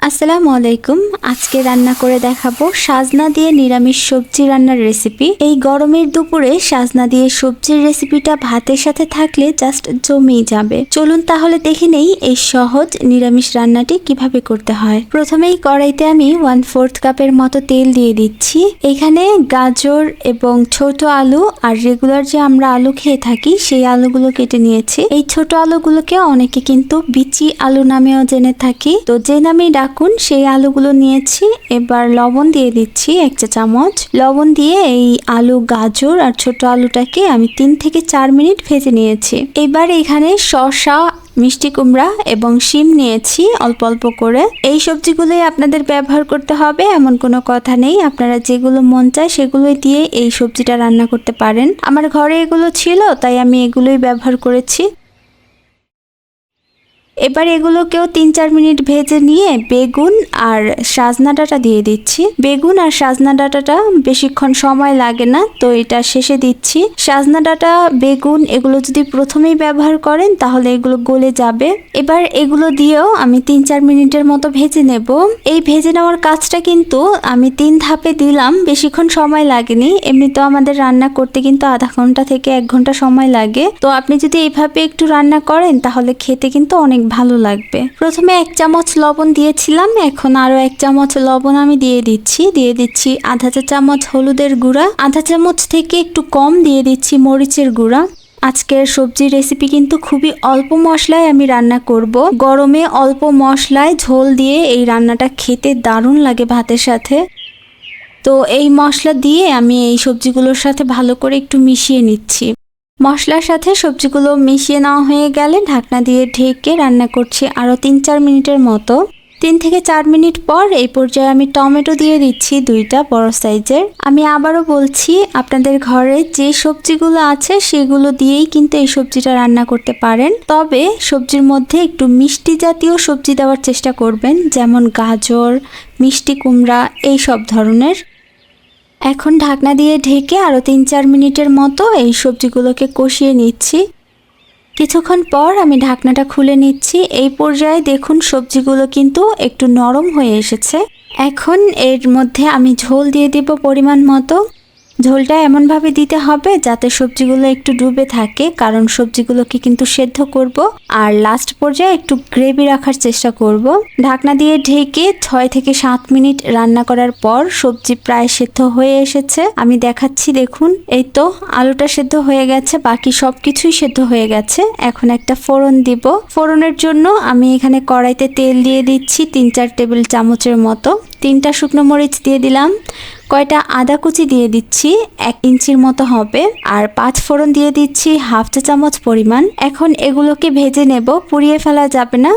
আসসালামু আলাইকুম। আজকে রান্না করে দেখাবো সাজনা দিয়ে নিরামিষ সবজি রান্নার রেসিপি। এই গরমের দুপুরে সাজনা দিয়ে সবজির রেসিপিটা ভাতের সাথে থাকলে জাস্ট জমেই যাবে। চলুন তাহলে দেখে নেই এই সহজ নিরামিষ রান্নাটি কিভাবে করতে হয়। প্রথমেই কড়াইতে আমি 1/4 কাপের মতো তেল দিয়ে দিচ্ছি। এখানে গাজর এবং ছোট আলু আর রেগুলার যে আমরা আলু খেয়ে থাকি সেই আলুগুলো কেটে নিয়েছি। এই ছোট আলুগুলোকে অনেকে কিন্তু বিচি আলু নামেও জেনে থাকি, তো যে নামেই ডাকুন সেই আলুগুলো নিয়েছি। এবার লবণ দিয়ে দিচ্ছি 1 চা চামচ। লবণ দিয়ে এই আলু, গাজর আর ছোট আলুটাকে আমি 3 থেকে 4 মিনিট ভেজে নিয়েছি। এবার এখানে শসা, মিষ্টি কুমড়া এবং শিম নিয়েছি অল্প অল্প করে। এই সবজিগুলোই আপনাদের ব্যবহার করতে হবে এমন কোনো কথা নেই, আপনারা যেগুলো মন চায় সেগুলোই দিয়ে এই সবজিটা রান্না করতে পারেন। আমার ঘরে এগুলো ছিল তাই আমি এগুলোই ব্যবহার করেছি। এবার এগুলোকেও 3-4 মিনিট ভেজে নিয়ে বেগুন আর সাজনা ডাঁটা দিয়ে দিচ্ছি। বেগুন আর সাজনা ডাঁটাটা বেশিক্ষণ সময় লাগে না, তো এটা শেষে দিচ্ছি। সাজনা ডাঁটা, বেগুন এগুলো যদি প্রথমেই ব্যবহার করেন তাহলে এগুলো গলে যাবে। এবার এগুলো দিয়েও আমি 3-4 মিনিটের মতো ভেজে নেব। এই ভেজে নেওয়ার কাজটা কিন্তু আমি 3 ধাপে দিলাম, বেশিক্ষণ সময় লাগেনি। এমনিতেও আমাদের রান্না করতে কিন্তু আধা ঘন্টা থেকে 1 ঘন্টা সময় লাগে, তো আপনি যদি এইভাবে একটু রান্না করেন তাহলে খেতে কিন্তু অনেক ভালো লাগবে। প্রথমে 1 চামচ লবণ দিয়েছিলাম, এখন আরো 1 চামচ লবণ আমি দিয়ে দিচ্ছি আধা চা চামচ হলুদের গুঁড়া, আধা চামচ থেকে একটু কম দিয়ে দিচ্ছি মরিচের গুঁড়া। আজকের সবজির রেসিপি কিন্তু খুবই অল্প মশলায় আমি রান্না করব। গরমে অল্প মশলায় ঝোল দিয়ে এই রান্নাটা খেতে দারুণ লাগে ভাতের সাথে। তো এই মশলা দিয়ে আমি এই সবজিগুলোর সাথে ভালো করে একটু মিশিয়ে নিচ্ছি। মশলার সাথে সবজিগুলো মিশিয়ে নেওয়া হয়ে গেলে ঢাকনা দিয়ে ঢেকে রান্না করছি আরও 3-4 মিনিটের মতো। 3 থেকে 4 মিনিট পর এই পর্যায়ে আমি টমেটো দিয়ে দিচ্ছি 2টা বড় সাইজের। আমি আবারও বলছি, আপনাদের ঘরে যে সবজিগুলো আছে সেগুলো দিয়েই কিন্তু এই সবজিটা রান্না করতে পারেন, তবে সবজির মধ্যে একটু মিষ্টি জাতীয় সবজি দেওয়ার চেষ্টা করবেন, যেমন গাজর, মিষ্টি কুমড়া এই সব ধরনের। এখন ঢাকনা দিয়ে ঢেকে আরও 3-4 মিনিটের মতো এই সবজিগুলোকে কষিয়ে নিচ্ছি। কিছুক্ষণ পর আমি ঢাকনাটা খুলে নিচ্ছি। এই পর্যায়ে দেখুন সবজিগুলো কিন্তু একটু নরম হয়ে এসেছে। এখন এর মধ্যে আমি ঝোল দিয়ে দিব পরিমাণ মতো। ঝোলটা এমনভাবে দিতে হবে যাতে সবজিগুলো একটু ডুবে থাকে, কারণ সবজিগুলোকে কিন্তু সেদ্ধ করব। আর লাস্ট পর্যায়ে একটু গ্রেভি রাখার চেষ্টা করব। ঢাকনা দিয়ে ঢেকে 6 থেকে 7 মিনিট রান্না করার পর সবজি প্রায় সেদ্ধ হয়ে এসেছে। আমি দেখাচ্ছি, দেখুন এই তো আলুটা সেদ্ধ হয়ে গেছে, বাকি সব কিছুই সেদ্ধ হয়ে গেছে। এখন একটা ফোড়ন দিব। ফোড়নের জন্য আমি এখানে কড়াইতে তেল দিয়ে দিচ্ছি 3-4 টেবিল চামচের মতো। 3টা শুকনো মরিচ দিয়ে দিলাম, কয়টা আদা কুচি দিয়ে দিচ্ছি 1 ইঞ্চির মতো হবে, আর 5 ফোড়ন দিয়ে দিচ্ছি 1/2 চা চামচ পরিমাণ। এখন এগুলোকে ভেজে নেব, পুড়িয়ে ফেলা যাবে না।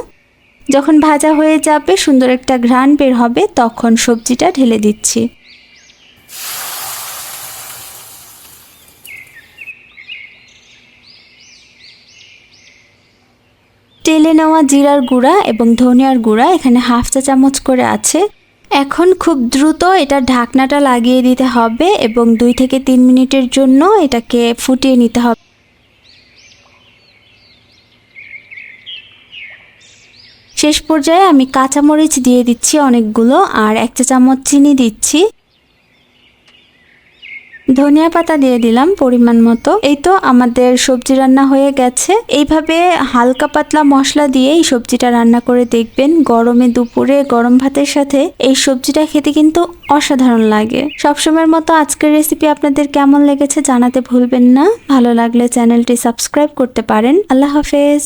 যখন ভাজা হয়ে যাবে, সুন্দর একটা ঘ্রাণ বের হবে, তখন সবজিটা ঢেলে দিচ্ছি। তেলে নেওয়া জিরার গুঁড়া এবং ধনিয়ার গুঁড়া এখানে 1/2 চা চামচ করে আছে। এখন খুব দ্রুত এটা ঢাকনাটা লাগিয়ে দিতে হবে এবং 2 থেকে 3 মিনিটের জন্য এটাকে ফুটিয়ে নিতে হবে। শেষ পর্যায়ে আমি কাঁচামরিচ দিয়ে দিচ্ছি অনেকগুলো, আর 1 চা চামচ চিনি দিচ্ছি। ধনিয়া পাতা দিয়ে দিলাম পরিমাণ মতো। এই তো আমাদের সবজি রান্না হয়ে গেছে। এইভাবে হালকা পাতলা মশলা দিয়ে এই সবজিটা রান্না করে দেখবেন। গরমে দুপুরে গরম ভাতের সাথে এই সবজিটা খেতে কিন্তু অসাধারণ লাগে। সবসময়ের মতো আজকের রেসিপি আপনাদের কেমন লেগেছে জানাতে ভুলবেন না। ভালো লাগলে চ্যানেলটি সাবস্ক্রাইব করতে পারেন। আল্লাহ হাফেজ।